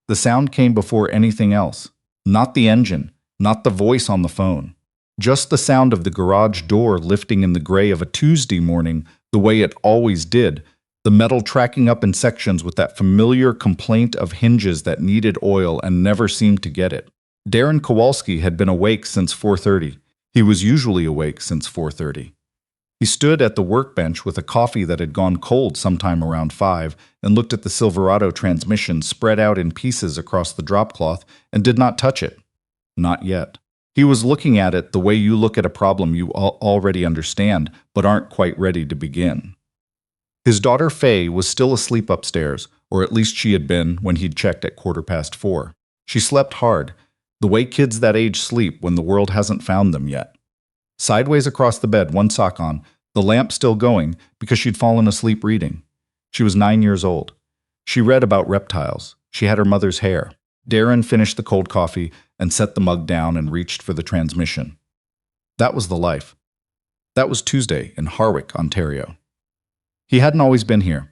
The sound came before anything else. Not the engine, not the voice on the phone. Just the sound of the garage door lifting in the gray of a Tuesday morning the way it always did, the metal tracking up in sections with that familiar complaint of hinges that needed oil and never seemed to get it. Darren Kowalski had been awake since 4:30. He was usually awake since 4:30. He stood at the workbench with a coffee that had gone cold sometime around 5 and looked at the Silverado transmission spread out in pieces across the drop cloth and did not touch it. Not yet. He was looking at it the way you look at a problem you already understand but aren't quite ready to begin. His daughter Faye was still asleep upstairs, or at least she had been when he'd checked at 4:15. She slept hard, the way kids that age sleep when the world hasn't found them yet. Sideways across the bed, one sock on, the lamp still going because she'd fallen asleep reading. She was 9 years old. She read about reptiles. She had her mother's hair. Darren finished the cold coffee and set the mug down and reached for the transmission. That was the life. That was Tuesday in Harwick, Ontario. He hadn't always been here.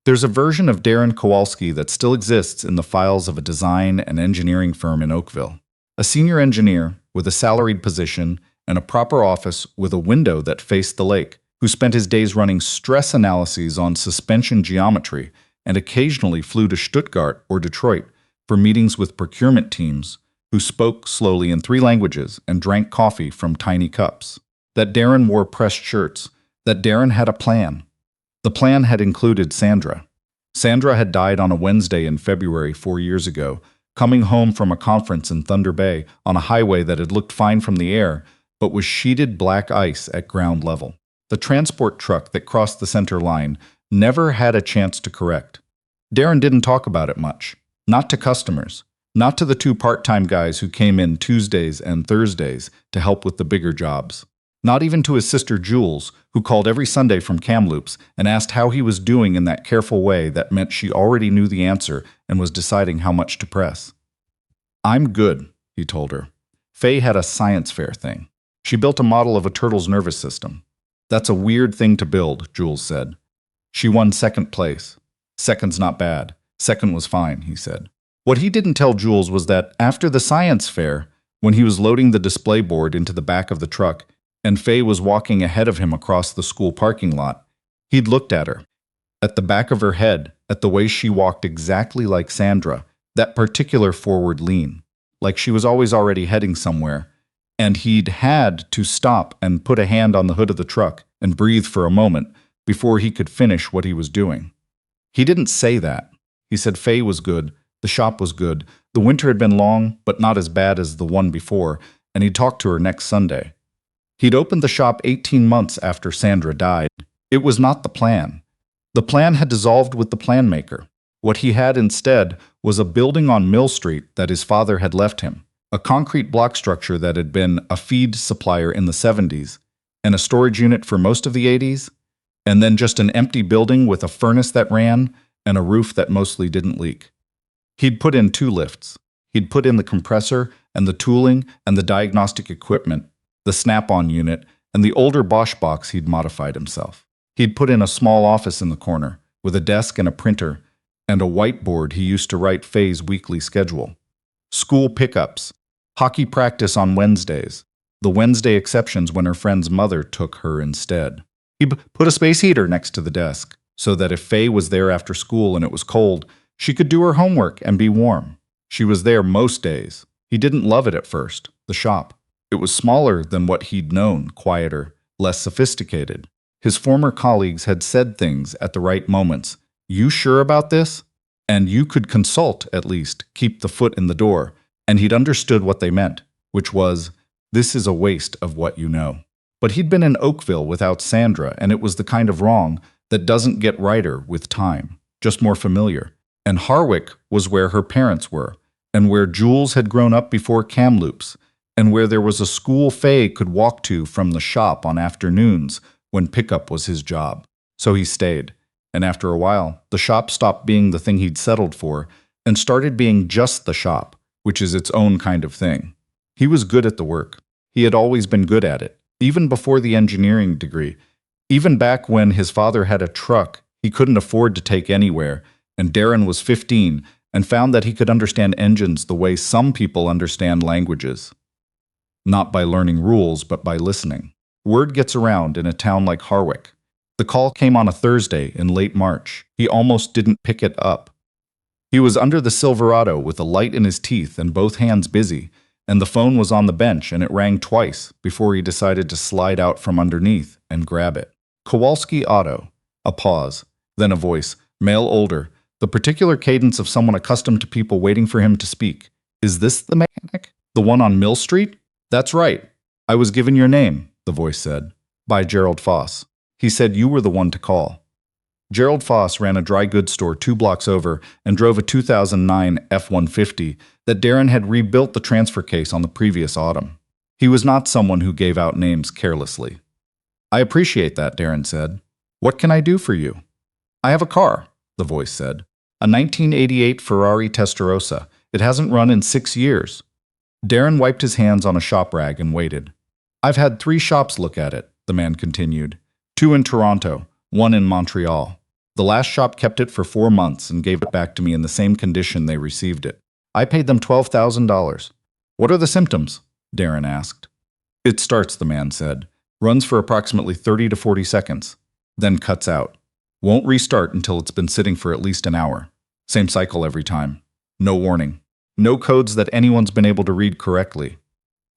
There's a version of Darren Kowalski that still exists in the files of a design and engineering firm in Oakville. A senior engineer with a salaried position and a proper office with a window that faced the lake, who spent his days running stress analyses on suspension geometry and occasionally flew to Stuttgart or Detroit for meetings with procurement teams, who spoke slowly in 3 languages and drank coffee from tiny cups. That Darren wore pressed shirts. That Darren had a plan. The plan had included Sandra. Sandra had died on a Wednesday in February 4 years ago, coming home from a conference in Thunder Bay on a highway that had looked fine from the air, but was sheeted black ice at ground level. The transport truck that crossed the center line never had a chance to correct. Darren didn't talk about it much. Not to customers. Not to the 2 part-time guys who came in Tuesdays and Thursdays to help with the bigger jobs. Not even to his sister Jules, who called every Sunday from Kamloops and asked how he was doing in that careful way that meant she already knew the answer and was deciding how much to press. "I'm good," he told her. Faye had a science fair thing. She built a model of a turtle's nervous system. "That's a weird thing to build," Jules said. She won 2nd place. "Second's not bad. Second was fine," he said. What he didn't tell Jules was that after the science fair, when he was loading the display board into the back of the truck, and Faye was walking ahead of him across the school parking lot, he'd looked at her, at the back of her head, at the way she walked exactly like Sandra, that particular forward lean, like she was always already heading somewhere, and he'd had to stop and put a hand on the hood of the truck and breathe for a moment before he could finish what he was doing. He didn't say that. He said Faye was good, the shop was good, the winter had been long, but not as bad as the one before, and he'd talk to her next Sunday. He'd opened the shop 18 months after Sandra died. It was not the plan. The plan had dissolved with the plan maker. What he had instead was a building on Mill Street that his father had left him, a concrete block structure that had been a feed supplier in the 70s, and a storage unit for most of the 80s, and then just an empty building with a furnace that ran and a roof that mostly didn't leak. He'd put in 2 lifts. He'd put in the compressor and the tooling and the diagnostic equipment, the snap-on unit, and the older Bosch box he'd modified himself. He'd put in a small office in the corner, with a desk and a printer, and a whiteboard he used to write Faye's weekly schedule. School pickups, hockey practice on Wednesdays, the Wednesday exceptions when her friend's mother took her instead. He'd put a space heater next to the desk, so that if Faye was there after school and it was cold, she could do her homework and be warm. She was there most days. He didn't love it at first, the shop. It was smaller than what he'd known, quieter, less sophisticated. His former colleagues had said things at the right moments. "You sure about this?" And you could consult, at least, keep the foot in the door. And he'd understood what they meant, which was, this is a waste of what you know. But he'd been in Oakville without Sandra, and it was the kind of wrong that doesn't get righter with time, just more familiar. And Harwick was where her parents were, and where Jules had grown up before Kamloops, and where there was a school Faye could walk to from the shop on afternoons when pickup was his job. So he stayed, and after a while, the shop stopped being the thing he'd settled for and started being just the shop, which is its own kind of thing. He was good at the work. He had always been good at it, even before the engineering degree, even back when his father had a truck he couldn't afford to take anywhere, and Darren was 15 and found that he could understand engines the way some people understand languages. Not by learning rules, but by listening. Word gets around in a town like Harwick. The call came on a Thursday in late March. He almost didn't pick it up. He was under the Silverado with a light in his teeth and both hands busy, and the phone was on the bench and it rang twice before he decided to slide out from underneath and grab it. Kowalski Auto. A pause. Then a voice, male older, the particular cadence of someone accustomed to people waiting for him to speak. Is this the mechanic? The one on Mill Street? That's right. I was given your name, the voice said. By Gerald Foss. He said you were the one to call. Gerald Foss ran a dry goods store 2 blocks over and drove a 2009 F-150 that Darren had rebuilt the transfer case on the previous autumn. He was not someone who gave out names carelessly. I appreciate that, Darren said. What can I do for you? I have a car, the voice said. A 1988 Ferrari Testarossa. It hasn't run in 6 years. Darren wiped his hands on a shop rag and waited. I've had 3 shops look at it, the man continued. 2 in Toronto, 1 in Montreal. The last shop kept it for 4 months and gave it back to me in the same condition they received it. I paid them $12,000. What are the symptoms? Darren asked. It starts, the man said. Runs for approximately 30 to 40 seconds. Then cuts out. Won't restart until it's been sitting for at least an hour. Same cycle every time. No warning. No codes that anyone's been able to read correctly.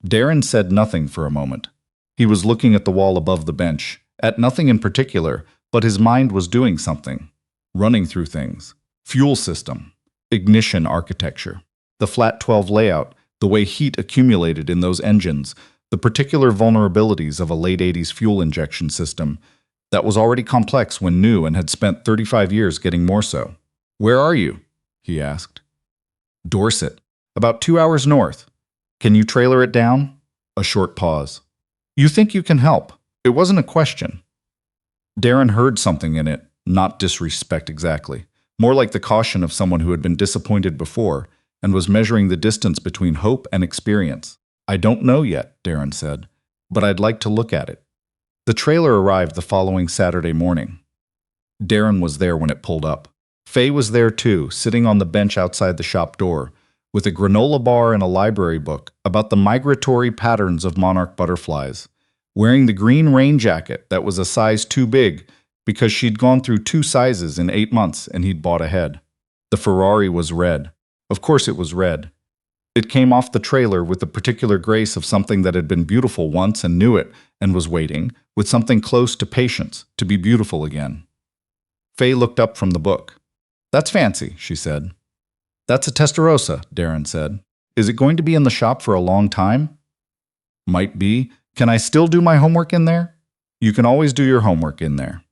Darren said nothing for a moment. He was looking at the wall above the bench, at nothing in particular, but his mind was doing something. Running through things. Fuel system. Ignition architecture. The flat 12 layout, the way heat accumulated in those engines, the particular vulnerabilities of a late 80s fuel injection system that was already complex when new and had spent 35 years getting more so. Where are you? He asked. Dorset. About 2 hours north. Can you trailer it down? A short pause. You think you can help? It wasn't a question. Darren heard something in it, not disrespect exactly, more like the caution of someone who had been disappointed before and was measuring the distance between hope and experience. I don't know yet, Darren said, but I'd like to look at it. The trailer arrived the following Saturday morning. Darren was there when it pulled up. Faye was there too, sitting on the bench outside the shop door, with a granola bar and a library book about the migratory patterns of monarch butterflies, wearing the green rain jacket that was a size too big because she'd gone through 2 sizes in 8 months and he'd bought ahead. The Ferrari was red. Of course it was red. It came off the trailer with the particular grace of something that had been beautiful once and knew it and was waiting, with something close to patience, to be beautiful again. Faye looked up from the book. That's fancy, she said. That's a Testarossa, Darren said. Is it going to be in the shop for a long time? Might be. Can I still do my homework in there? You can always do your homework in there.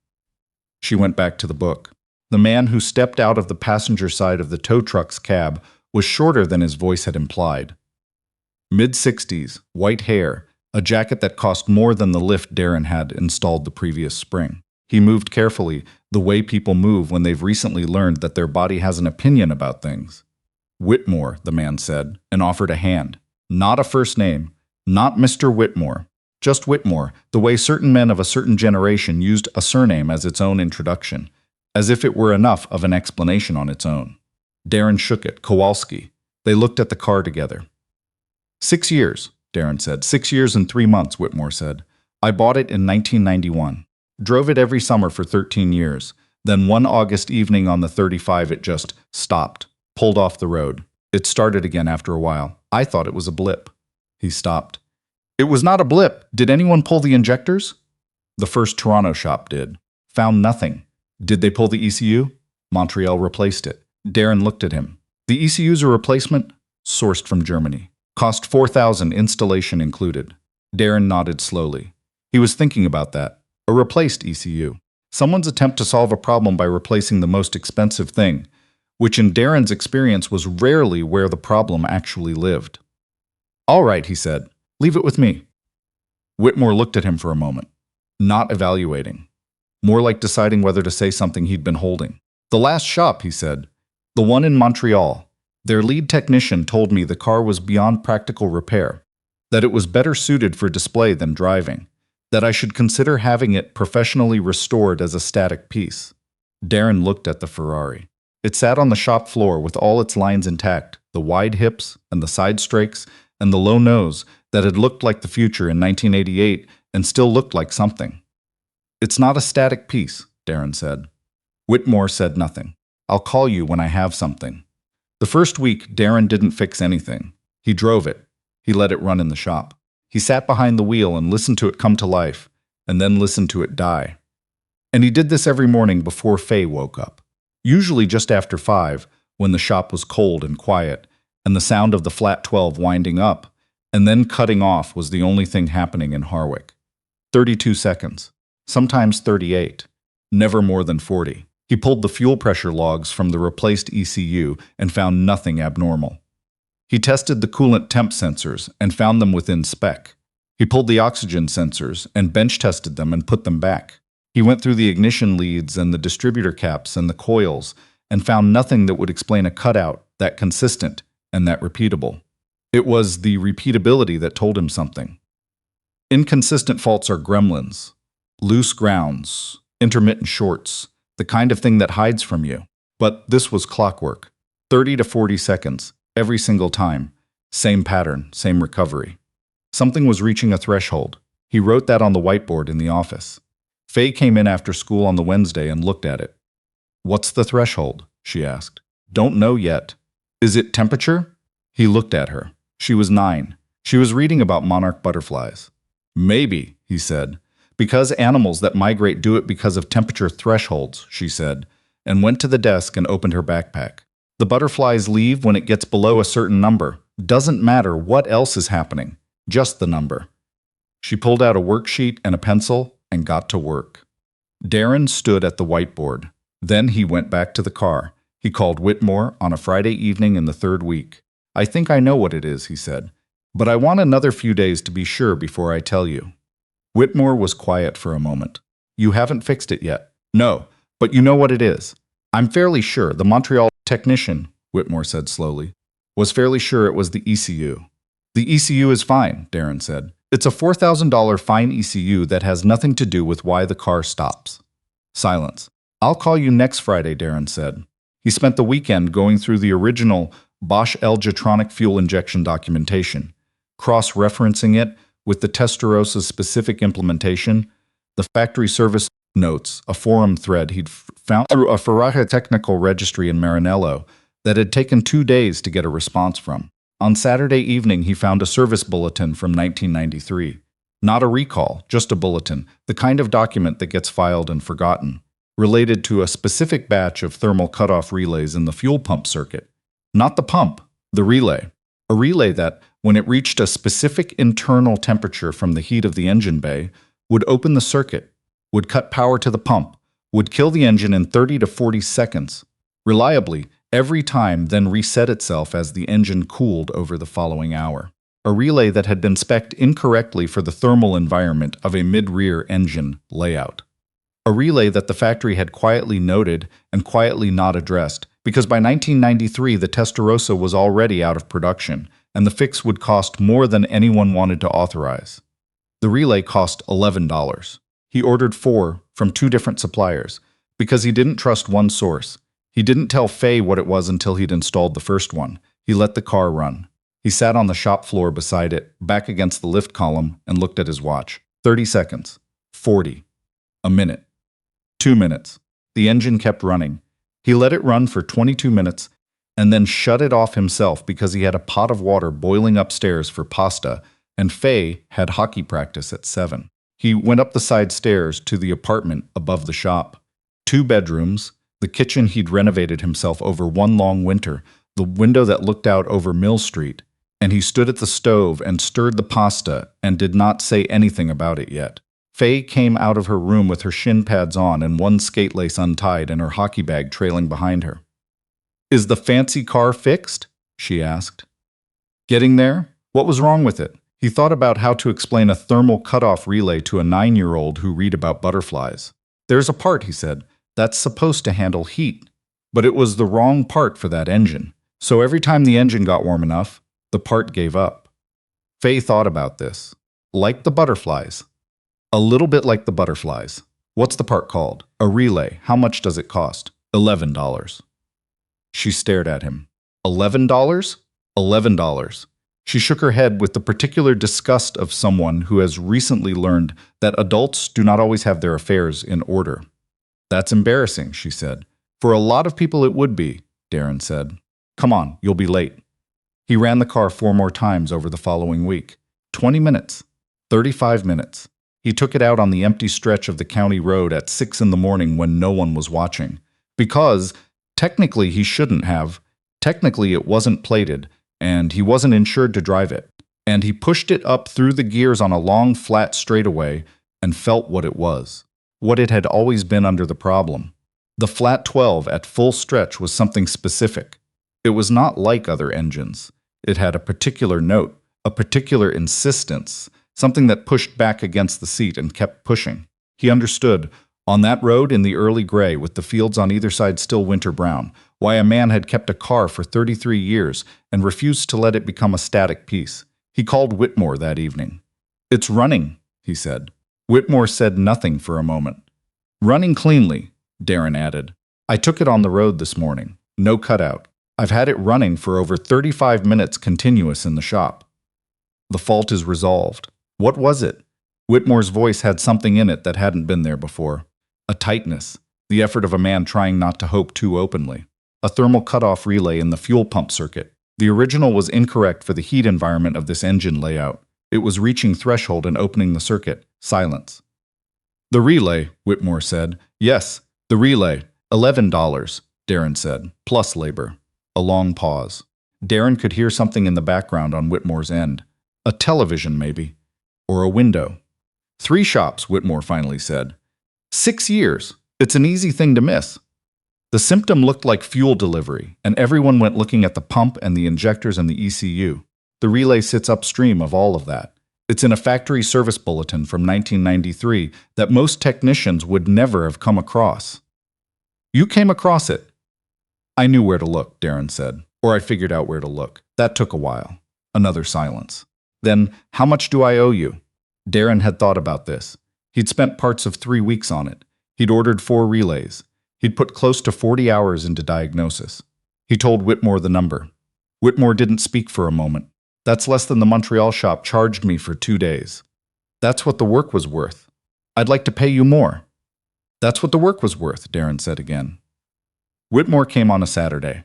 She went back to the book. The man who stepped out of the passenger side of the tow truck's cab was shorter than his voice had implied. Mid-60s, white hair, a jacket that cost more than the lift Darren had installed the previous spring. He moved carefully, the way people move when they've recently learned that their body has an opinion about things. Whitmore, the man said, and offered a hand. Not a first name, not Mr. Whitmore. Just Whitmore, the way certain men of a certain generation used a surname as its own introduction, as if it were enough of an explanation on its own. Darren shook it. Kowalski. They looked at the car together. 6 years, Darren said. 6 years and 3 months, Whitmore said. I bought it in 1991. Drove it every summer for 13 years. Then one August evening on the 35 it just stopped, pulled off the road. It started again after a while. I thought it was a blip. He stopped. It was not a blip. Did anyone pull the injectors? The first Toronto shop did. Found nothing. Did they pull the ECU? Montreal replaced it. Darren looked at him. The ECU's a replacement? Sourced from Germany. Cost $4,000, installation included. Darren nodded slowly. He was thinking about that. A replaced ECU. Someone's attempt to solve a problem by replacing the most expensive thing, which in Darren's experience was rarely where the problem actually lived. All right, he said. Leave it with me. Whitmore looked at him for a moment. Not evaluating. More like deciding whether to say something he'd been holding. The last shop, he said. The one in Montreal. Their lead technician told me the car was beyond practical repair, that it was better suited for display than driving, that I should consider having it professionally restored as a static piece. Darren looked at the Ferrari. It sat on the shop floor with all its lines intact, the wide hips and the side strakes and the low nose that had looked like the future in 1988 and still looked like something. It's not a static piece, Darren said. Whitmore said nothing. I'll call you when I have something. The first week, Darren didn't fix anything. He drove it. He let it run in the shop. He sat behind the wheel and listened to it come to life, and then listened to it die. And he did this every morning before Faye woke up. Usually just after 5, when the shop was cold and quiet, and the sound of the flat 12 winding up, and then cutting off was the only thing happening in Harwick. 32 seconds. Sometimes 38. Never more than 40. He pulled the fuel pressure logs from the replaced ECU and found nothing abnormal. He tested the coolant temp sensors and found them within spec. He pulled the oxygen sensors and bench tested them and put them back. He went through the ignition leads and the distributor caps and the coils and found nothing that would explain a cutout that consistent and that repeatable. It was the repeatability that told him something. Inconsistent faults are gremlins, loose grounds, intermittent shorts, the kind of thing that hides from you. But this was clockwork. 30 to 40 seconds, every single time. Same pattern, same recovery. Something was reaching a threshold. He wrote that on the whiteboard in the office. Faye came in after school on the Wednesday and looked at it. What's the threshold? She asked. Don't know yet. Is it temperature? He looked at her. She was 9. She was reading about monarch butterflies. Maybe, he said. Because animals that migrate do it because of temperature thresholds, she said, and went to the desk and opened her backpack. The butterflies leave when it gets below a certain number. Doesn't matter what else is happening, just the number. She pulled out a worksheet and a pencil and got to work. Darren stood at the whiteboard. Then he went back to the car. He called Whitmore on a Friday evening in the 3rd week. I think I know what it is, he said, but I want another few days to be sure before I tell you. Whitmore was quiet for a moment. You haven't fixed it yet. No, but you know what it is. I'm fairly sure the Montreal technician, Whitmore said slowly, was fairly sure it was the ECU. The ECU is fine, Darren said. It's a $4,000 fine ECU that has nothing to do with why the car stops. Silence. I'll call you next Friday, Darren said. He spent the weekend going through the original Bosch L-Jetronic fuel injection documentation, cross-referencing it with the Testarossa's specific implementation, the factory service notes, a forum thread he'd found through a Ferrari technical registry in Maranello that had taken 2 days to get a response from. On Saturday evening, he found a service bulletin from 1993. Not a recall, just a bulletin, the kind of document that gets filed and forgotten, related to a specific batch of thermal cutoff relays in the fuel pump circuit. Not the pump, the relay. A relay that, when it reached a specific internal temperature from the heat of the engine bay, would open the circuit, would cut power to the pump, would kill the engine in 30 to 40 seconds, reliably, every time, then reset itself as the engine cooled over the following hour. A relay that had been spec'd incorrectly for the thermal environment of a mid-rear engine layout. A relay that the factory had quietly noted and quietly not addressed, because by 1993 the Testarossa was already out of production, and the fix would cost more than anyone wanted to authorize. The relay cost $11. He ordered 4 from 2 different suppliers, because he didn't trust one source. He didn't tell Faye what it was until he'd installed the first one. He let the car run. He sat on the shop floor beside it, back against the lift column, and looked at his watch. 30 seconds. 40. A minute. 2 minutes. The engine kept running. He let it run for 22 minutes, and then shut it off himself because he had a pot of water boiling upstairs for pasta, and Faye had hockey practice at 7. He went up the side stairs to the apartment above the shop. 2 bedrooms, the kitchen he'd renovated himself over one long winter, the window that looked out over Mill Street, and he stood at the stove and stirred the pasta and did not say anything about it yet. Faye came out of her room with her shin pads on and one skate lace untied and her hockey bag trailing behind her. Is the fancy car fixed? She asked. Getting there? What was wrong with it? He thought about how to explain a thermal cutoff relay to a 9-year-old who read about butterflies. There's a part, he said, that's supposed to handle heat. But it was the wrong part for that engine. So every time the engine got warm enough, the part gave up. Faye thought about this. Like the butterflies. A little bit like the butterflies. What's the part called? A relay. How much does it cost? $11. She stared at him. $11? $11. She shook her head with the particular disgust of someone who has recently learned that adults do not always have their affairs in order. That's embarrassing, she said. For a lot of people it would be, Darren said. Come on, you'll be late. He ran the car 4 more times over the following week. 20 minutes. 35 minutes. He took it out on the empty stretch of the county road at 6 in the morning when no one was watching. Because, technically he shouldn't have. Technically it wasn't plated, and he wasn't insured to drive it. And he pushed it up through the gears on a long, flat straightaway and felt what it was. What it had always been under the problem. The flat 12 at full stretch was something specific. It was not like other engines. It had a particular note, a particular insistence, something that pushed back against the seat and kept pushing. He understood, on that road in the early gray with the fields on either side still winter brown, why a man had kept a car for 33 years and refused to let it become a static piece. He called Whitmore that evening. "It's running," he said. Whitmore said nothing for a moment. "Running cleanly," Darren added. "I took it on the road this morning. No cutout. I've had it running for over 35 minutes continuous in the shop." "The fault is resolved." What was it? Whitmore's voice had something in it that hadn't been there before. A tightness, the effort of a man trying not to hope too openly. A thermal cutoff relay in the fuel pump circuit. The original was incorrect for the heat environment of this engine layout. It was reaching threshold and opening the circuit. Silence. "The relay," Whitmore said. "Yes, the relay. $11, Darren said, plus labor." A long pause. Darren could hear something in the background on Whitmore's end. A television, maybe. Or a window. 3 shops, Whitmore finally said. 6 years. It's an easy thing to miss. The symptom looked like fuel delivery, and everyone went looking at the pump and the injectors and the ECU. The relay sits upstream of all of that. It's in a factory service bulletin from 1993 that most technicians would never have come across. "You came across it." "I knew where to look," Darren said. "Or I figured out where to look. That took a while." Another silence. "Then, how much do I owe you?" Darren had thought about this. He'd spent parts of 3 weeks on it. He'd ordered 4 relays. He'd put close to 40 hours into diagnosis. He told Whitmore the number. Whitmore didn't speak for a moment. "That's less than the Montreal shop charged me for 2 days. That's what the work was worth. I'd like to pay you more." "That's what the work was worth," Darren said again. Whitmore came on a Saturday.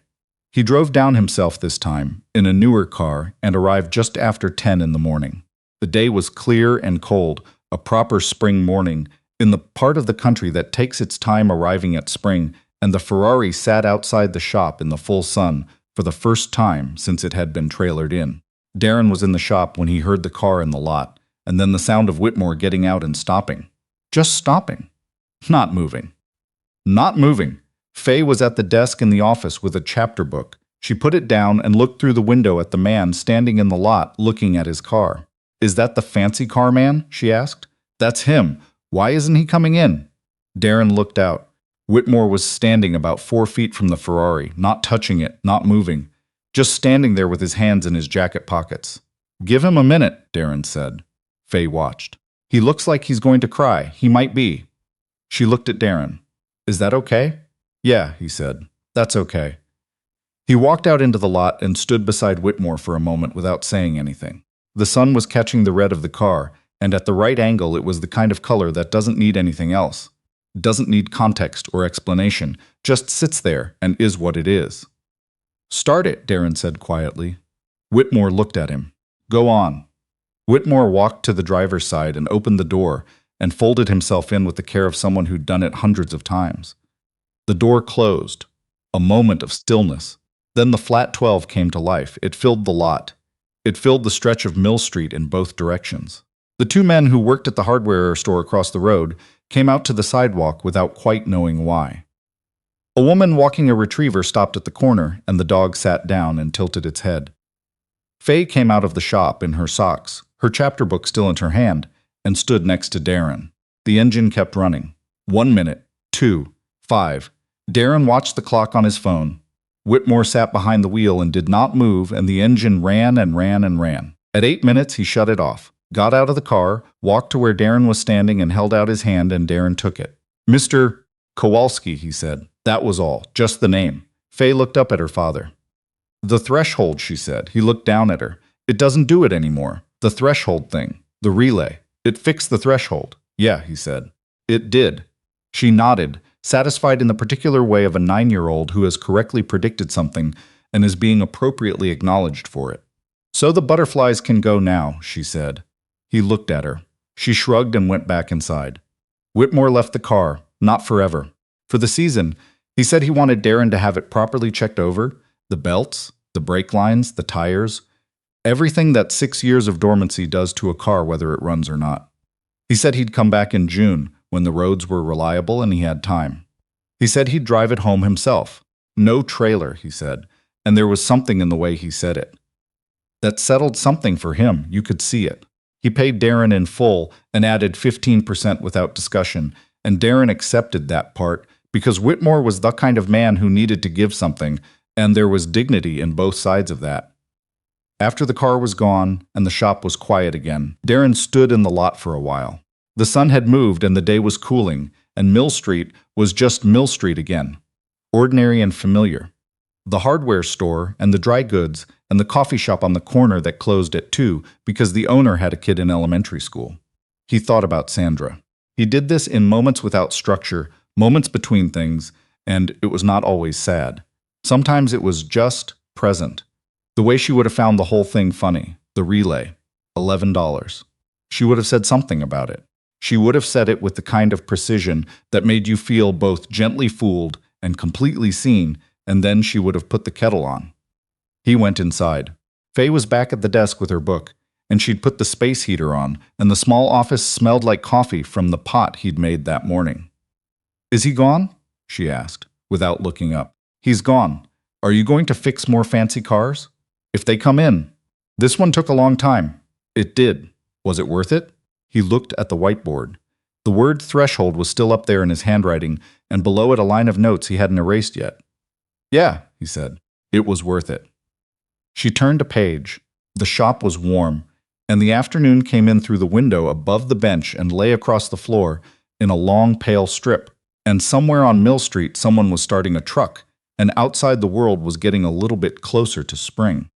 He drove down himself this time, in a newer car, and arrived just after 10 in the morning. The day was clear and cold, a proper spring morning, in the part of the country that takes its time arriving at spring, and the Ferrari sat outside the shop in the full sun for the first time since it had been trailered in. Darren was in the shop when he heard the car in the lot, and then the sound of Whitmore getting out and stopping. Just stopping. Not moving. Not moving. Faye was at the desk in the office with a chapter book. She put it down and looked through the window at the man standing in the lot looking at his car. "Is that the fancy car man?" she asked. "That's him. Why isn't he coming in?" Darren looked out. Whitmore was standing about 4 feet from the Ferrari, not touching it, not moving, just standing there with his hands in his jacket pockets. "Give him a minute," Darren said. Faye watched. "He looks like he's going to cry. He might be." She looked at Darren. "Is that okay?" "Yeah," he said. "That's okay." He walked out into the lot and stood beside Whitmore for a moment without saying anything. The sun was catching the red of the car, and at the right angle it was the kind of color that doesn't need anything else. Doesn't need context or explanation, just sits there and is what it is. "Start it," Darren said quietly. Whitmore looked at him. "Go on." Whitmore walked to the driver's side and opened the door and folded himself in with the care of someone who'd done it hundreds of times. The door closed. A moment of stillness. Then the flat 12 came to life. It filled the lot. It filled the stretch of Mill Street in both directions. The 2 men who worked at the hardware store across the road came out to the sidewalk without quite knowing why. A woman walking a retriever stopped at the corner, and the dog sat down and tilted its head. Faye came out of the shop in her socks, her chapter book still in her hand, and stood next to Darren. The engine kept running. 1 minute, 2, 5. Darren watched the clock on his phone. Whitmore sat behind the wheel and did not move, and the engine ran and ran and ran. At 8 minutes, he shut it off, got out of the car, walked to where Darren was standing and held out his hand, and Darren took it. "Mr. Kowalski," he said. That was all, just the name. Faye looked up at her father. The threshold, she said. He looked down at her. It doesn't do it anymore. The threshold thing. The relay. It fixed the threshold. Yeah, he said. It did. She nodded, satisfied in the particular way of a 9-year-old who has correctly predicted something and is being appropriately acknowledged for it. So the butterflies can go now, she said. He looked at her. She shrugged and went back inside. Whitmore left the car, not forever. For the season, he said he wanted Darren to have it properly checked over, the belts, the brake lines, the tires, everything that 6 years of dormancy does to a car whether it runs or not. He said he'd come back in June when the roads were reliable and he had time. He said he'd drive it home himself. No trailer, he said, and there was something in the way he said it. That settled something for him, you could see it. He paid Darren in full and added 15% without discussion, and Darren accepted that part because Whitmore was the kind of man who needed to give something, and there was dignity in both sides of that. After the car was gone and the shop was quiet again, Darren stood in the lot for a while. The sun had moved and the day was cooling, and Mill Street was just Mill Street again, ordinary and familiar. The hardware store and the dry goods and the coffee shop on the corner that closed at 2 because the owner had a kid in elementary school. He thought about Sandra. He did this in moments without structure, moments between things, and it was not always sad. Sometimes it was just present. The way she would have found the whole thing funny, the relay, $11. She would have said something about it. She would have said it with the kind of precision that made you feel both gently fooled and completely seen, and then she would have put the kettle on. He went inside. Faye was back at the desk with her book, and she'd put the space heater on, and the small office smelled like coffee from the pot he'd made that morning. Is he gone? She asked, without looking up. He's gone. Are you going to fix more fancy cars? If they come in. This one took a long time. It did. Was it worth it? He looked at the whiteboard. The word threshold was still up there in his handwriting, and below it a line of notes he hadn't erased yet. Yeah, he said. It was worth it. She turned a page. The shop was warm, and the afternoon came in through the window above the bench and lay across the floor in a long, pale strip. And somewhere on Mill Street someone was starting a truck, and outside the world was getting a little bit closer to spring.